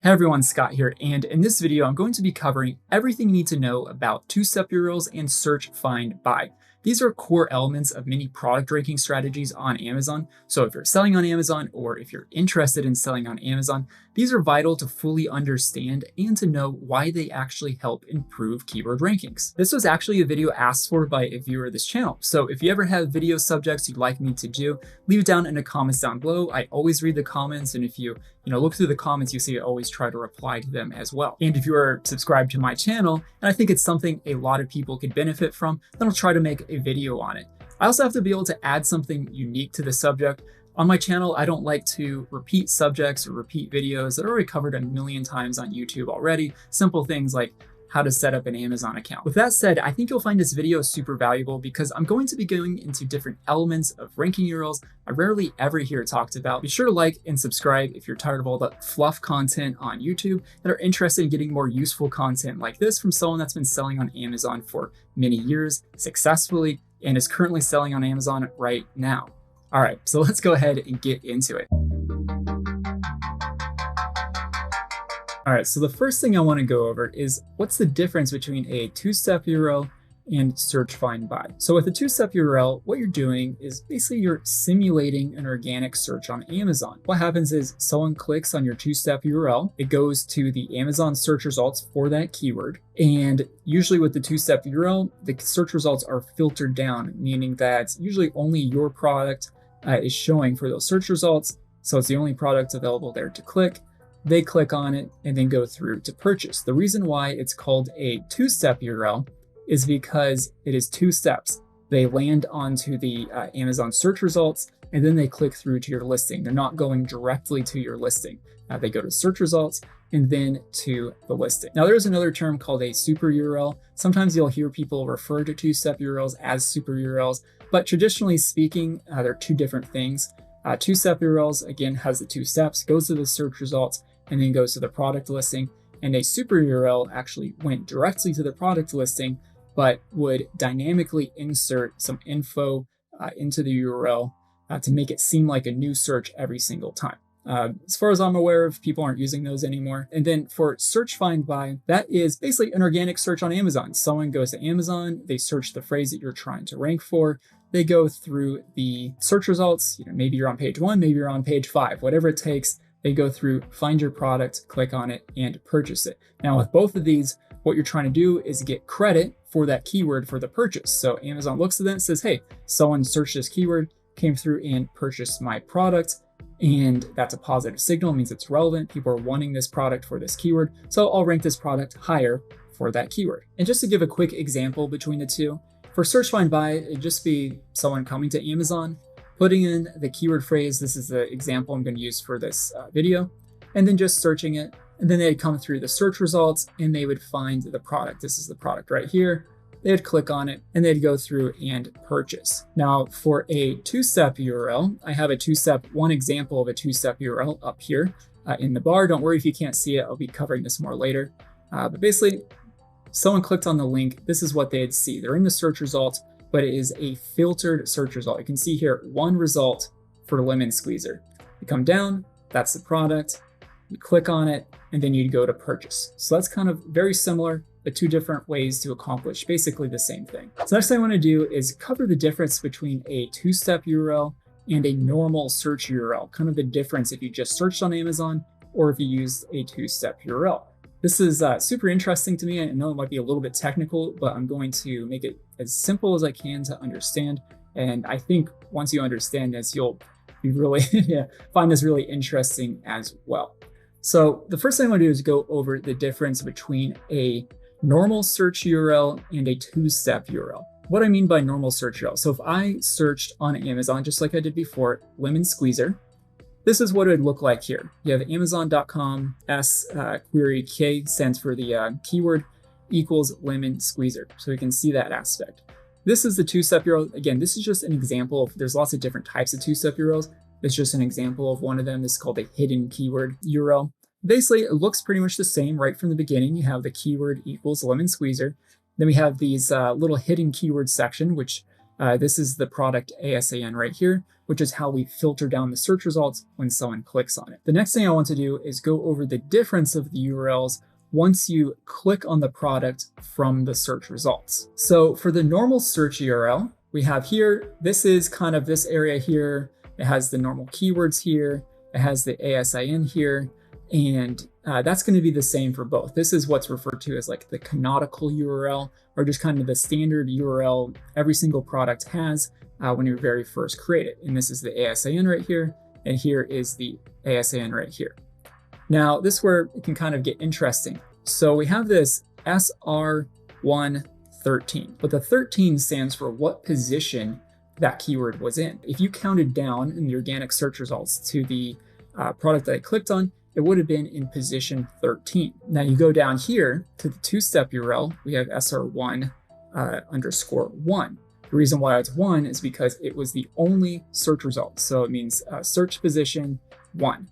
Hey everyone, Scott here, and in this video I'm going to be covering everything you need to know about two-step URLs and search, find, buy. These are core elements of many product ranking strategies on Amazon, so if you're selling on Amazon or if you're interested in selling on Amazon, these are vital to fully understand and to know why they actually help improve keyword rankings. This was actually a video asked for by a viewer of this channel, so if you ever have video subjects you'd like me to do, leave it down in the comments down below. I always read the comments, and if you look through the comments, you see I always try to reply to them as well. And if you are subscribed to my channel, and I think it's something a lot of people could benefit from, then I'll try to make a video on it. I also have to be able to add something unique to the subject. On my channel, I don't like to repeat subjects or repeat videos that are already covered a million times on YouTube already. Simple things like how to set up an Amazon account. With that said, I think you'll find this video super valuable because I'm going to be going into different elements of ranking URLs I rarely ever hear talked about. Be sure to like and subscribe if you're tired of all the fluff content on YouTube and are interested in getting more useful content like this from someone that's been selling on Amazon for many years successfully and is currently selling on Amazon right now. All right, so let's go ahead and get into it. All right, so the first thing I want to go over is what's the difference between a two-step URL and search, find, buy. So with a two-step URL, what you're doing is basically you're simulating an organic search on Amazon. What happens is someone clicks on your two-step URL, it goes to the Amazon search results for that keyword. And usually with the two-step URL, the search results are filtered down, meaning that usually only your product is showing for those search results. So it's the only product available there to click. They click on it and then go through to purchase. The reason why it's called a two-step URL is because it is two steps. They land onto the Amazon search results and then they click through to your listing. They're not going directly to your listing. They go to search results and then to the listing. Now there's another term called a super URL. Sometimes you'll hear people refer to two-step URLs as super URLs, but traditionally speaking, they're two different things. Two-step URLs, again, has the two steps, goes to the search results, and then goes to the product listing. And a super URL actually went directly to the product listing, but would dynamically insert some info into the URL to make it seem like a new search every single time. As far as I'm aware of, people aren't using those anymore. And then for search, find, buy, that is basically an organic search on Amazon. Someone goes to Amazon, they search the phrase that you're trying to rank for, they go through the search results, maybe you're on page 1, maybe you're on page 5, whatever it takes. They go through, find your product, click on it, and purchase it. Now with both of these, what you're trying to do is get credit for that keyword for the purchase. So Amazon looks at that and says, hey, someone searched this keyword, came through and purchased my product. And that's a positive signal, it means it's relevant. People are wanting this product for this keyword. So I'll rank this product higher for that keyword. And just to give a quick example between the two, for search, find, buy, it'd just be someone coming to Amazon, putting in the keyword phrase. This is the example I'm going to use for this video, and then just searching it. And then they'd come through the search results and they would find the product. This is the product right here. They'd click on it and they'd go through and purchase. Now for a two-step URL, I have one example of a two-step URL up here in the bar. Don't worry if you can't see it, I'll be covering this more later. But basically, someone clicked on the link. This is what they'd see. They're in the search results, but it is a filtered search result. You can see here one result for lemon squeezer. You come down, that's the product, you click on it, and then you'd go to purchase. So that's kind of very similar, but two different ways to accomplish basically the same thing. So next thing I want to do is cover the difference between a two-step URL and a normal search URL, kind of the difference if you just searched on Amazon or if you used a two-step URL. This is super interesting to me. I know it might be a little bit technical, but I'm going to make it as simple as I can to understand. And I think once you understand this, you'll be really find this really interesting as well. So the first thing I want to do is go over the difference between a normal search URL and a two-step URL. What I mean by normal search URL. So if I searched on Amazon, just like I did before, lemon squeezer, this is what it would look like here. You have amazon.com query K stands for the keyword equals lemon squeezer. So you can see that aspect. This is the two-step URL. Again, this is just an example of, there's lots of different types of two-step URLs. It's just an example of one of them. This is called a hidden keyword URL. Basically, it looks pretty much the same right from the beginning. You have the keyword equals lemon squeezer. Then we have these little hidden keyword section, which this is the product ASAN right here, which is how we filter down the search results when someone clicks on it. The next thing I want to do is go over the difference of the URLs once you click on the product from the search results. So for the normal search URL, we have here, this is kind of this area here. It has the normal keywords here. It has the ASIN here. And that's going to be the same for both. This is what's referred to as like the canonical URL, or just kind of the standard URL every single product has when you very first create it. And this is the ASIN right here. And here is the ASIN right here. Now, this is where it can kind of get interesting. So we have this SR113, but the 13 stands for what position that keyword was in. If you counted down in the organic search results to the product that I clicked on, it would have been in position 13. Now you go down here to the two-step URL, we have SR1 underscore 1. The reason why it's 1 is because it was the only search result. So it means search position 1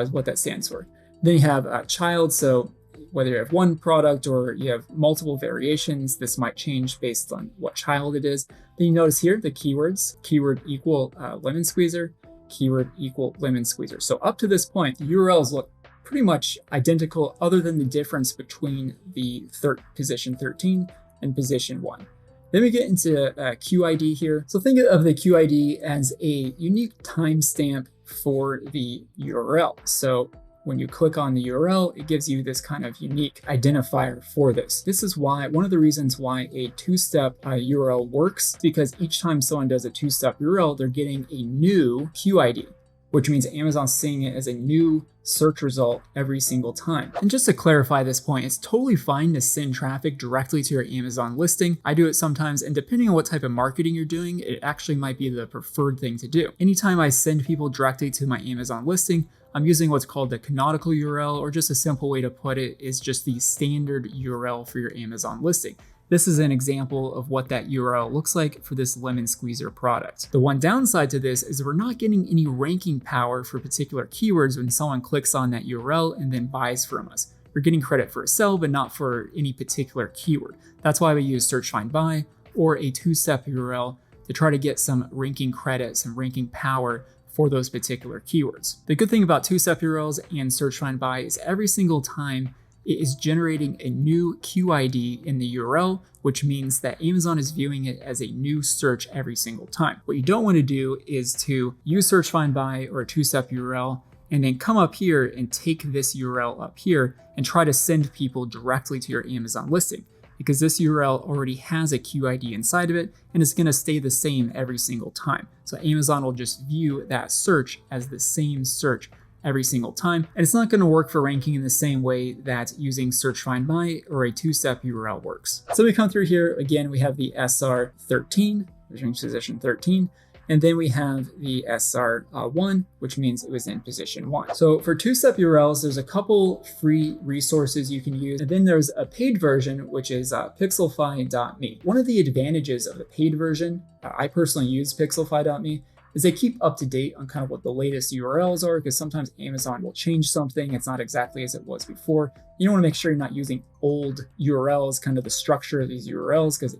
is what that stands for. Then you have child. So whether you have one product or you have multiple variations, this might change based on what child it is. Then you notice here the keywords, keyword equal lemon squeezer, keyword equal lemon squeezer. So up to this point, the URLs look pretty much identical other than the difference between the position 13 and position 1. Then we get into QID here. So think of the QID as a unique timestamp for the URL. So when you click on the URL, it gives you this kind of unique identifier for this. This is why, one of the reasons why a two-step URL works, because each time someone does a two-step URL, they're getting a new QID, which means Amazon's seeing it as a new search result every single time. And just to clarify this point, it's totally fine to send traffic directly to your Amazon listing. I do it sometimes, and depending on what type of marketing you're doing, it actually might be the preferred thing to do. Anytime I send people directly to my Amazon listing, I'm using what's called the canonical URL, or just a simple way to put it is just the standard URL for your Amazon listing. This is an example of what that URL looks like for this lemon squeezer product. The one downside to this is we're not getting any ranking power for particular keywords when someone clicks on that URL and then buys from us. We're getting credit for a sell, but not for any particular keyword. That's why we use search find buy or a two-step URL to try to get some ranking credit, some ranking power for those particular keywords. The good thing about two-step URLs and search find buy is every single time it is generating a new QID in the URL, which means that Amazon is viewing it as a new search every single time. What you don't want to do is to use search find by or a two-step URL and then come up here and take this URL up here and try to send people directly to your Amazon listing, because this URL already has a QID inside of it and it's going to stay the same every single time. So Amazon will just view that search as the same search every single time. And it's not going to work for ranking in the same way that using search find by or a two-step URL works. So we come through here, again, we have the SR13, which means position 13. And then we have the SR1, which means it was in position 1. So for two-step URLs, there's a couple free resources you can use. And then there's a paid version, which is pixelfy.me. One of the advantages of the paid version, I personally use pixelfy.me, is they keep up to date on kind of what the latest URLs are, because sometimes Amazon will change something. It's not exactly as it was before. You want to make sure you're not using old URLs, kind of the structure of these URLs, because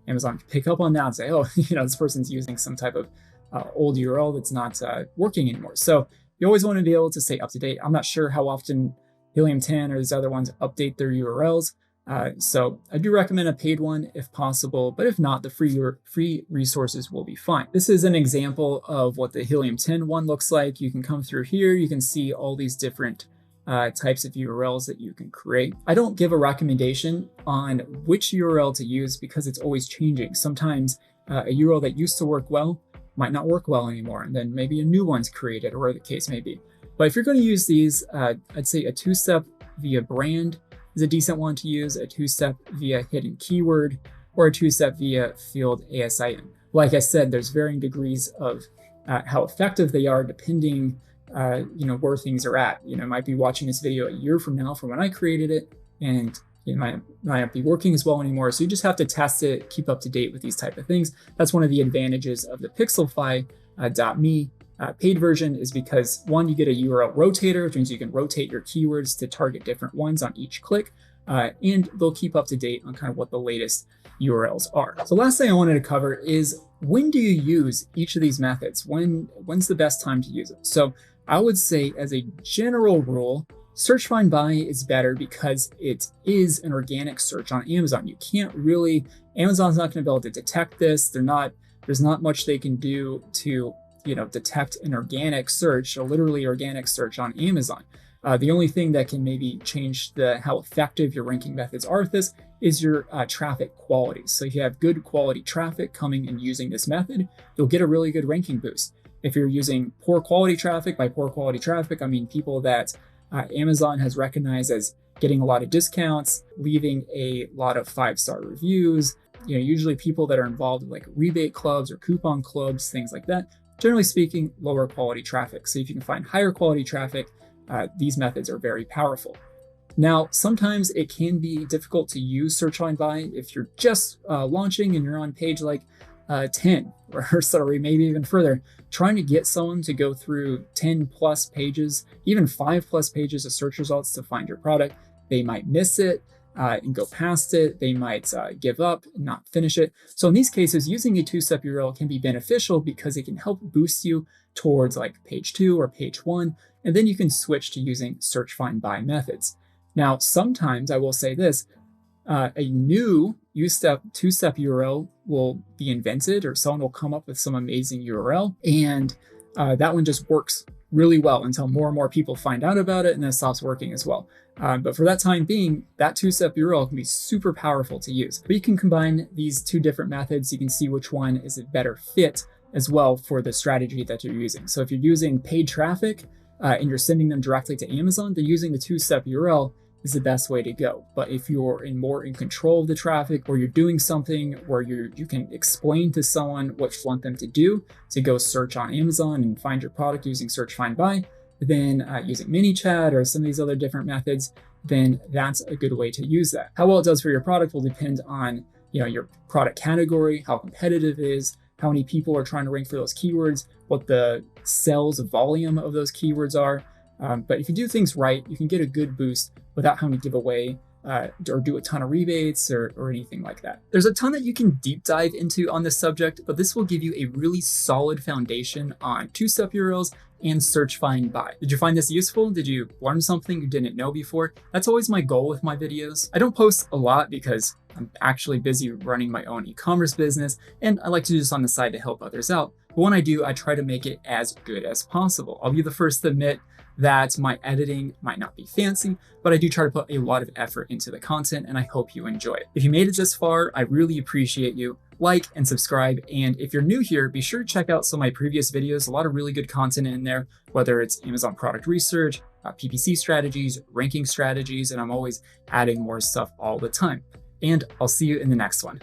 Amazon can pick up on that and say, oh, this person's using some type of old URL that's not working anymore. So you always want to be able to stay up to date. I'm not sure how often Helium 10 or these other ones update their URLs. So I do recommend a paid one if possible, but if not, the free resources will be fine. This is an example of what the Helium 10 one looks like. You can come through here. You can see all these different types of URLs that you can create. I don't give a recommendation on which URL to use because it's always changing. Sometimes a URL that used to work well might not work well anymore, and then maybe a new one's created, or whatever the case may be. But if you're going to use these, I'd say a two-step via brand is a decent one to use, a two-step via hidden keyword, or a two-step via field ASIN. Like I said, there's varying degrees of how effective they are depending where things are at. You might be watching this video a year from now from when I created it, and it might not be working as well anymore. So you just have to test it, keep up to date with these type of things. That's one of the advantages of the pixelfy.me paid version, is because one, you get a URL rotator, which means you can rotate your keywords to target different ones on each click. and they'll keep up to date on kind of what the latest URLs are. So last thing I wanted to cover is, when do you use each of these methods? When's the best time to use it? So I would say, as a general rule, search find buy is better because it is an organic search on Amazon. You can't really, Amazon's not going to be able to detect this. There's not much they can do to, detect an organic search, a literally organic search on Amazon. The only thing that can maybe change how effective your ranking methods are with this is your traffic quality. So if you have good quality traffic coming and using this method, you'll get a really good ranking boost. If you're using poor quality traffic, by poor quality traffic, I mean people that Amazon has recognized as getting a lot of discounts, leaving a lot of 5-star reviews, usually people that are involved in like rebate clubs or coupon clubs, things like that. Generally speaking, lower quality traffic. So if you can find higher quality traffic, these methods are very powerful. Now, sometimes it can be difficult to use search find buy if you're just launching and you're on page like 10 or sorry, maybe even further. Trying to get someone to go through 10 plus pages, even 5 plus pages of search results to find your product, they might miss it and go past it. They might give up and not finish it. So in these cases, using a 2-step URL can be beneficial because it can help boost you towards like page 2 or page 1, and then you can switch to using search find buy methods. Now, sometimes I will say this, a new 2-step URL will be invented, or someone will come up with some amazing URL, and that one just works really well until more and more people find out about it, and then it stops working as well. But for that time being, that 2-step URL can be super powerful to use. But you can combine these 2 different methods. You can see which one is a better fit as well for the strategy that you're using. So if you're using paid traffic and you're sending them directly to Amazon, then using the 2-step URL is the best way to go. But if you're more in control of the traffic, or you're doing something where you can explain to someone what you want them to do, to go search on Amazon and find your product using search find buy, then using ManyChat or some of these other different methods, then that's a good way to use that. How well it does for your product will depend on your product category, how competitive it is, how many people are trying to rank for those keywords, what the sales volume of those keywords are. But if you do things right, you can get a good boost without having to give away or do a ton of rebates or anything like that. There's a ton that you can deep dive into on this subject, but this will give you a really solid foundation on 2-step URLs and search find buy. Did you find this useful? Did you learn something you didn't know before? That's always my goal with my videos. I don't post a lot because I'm actually busy running my own e-commerce business, and I like to do this on the side to help others out. But when I do, I try to make it as good as possible. I'll be the first to admit that my editing might not be fancy, but I do try to put a lot of effort into the content, and I hope you enjoy it. If you made it this far, I really appreciate you. Like and subscribe, and if you're new here, be sure to check out some of my previous videos. A lot of really good content in there, whether it's Amazon product research, PPC strategies, ranking strategies, and I'm always adding more stuff all the time. And I'll see you in the next one.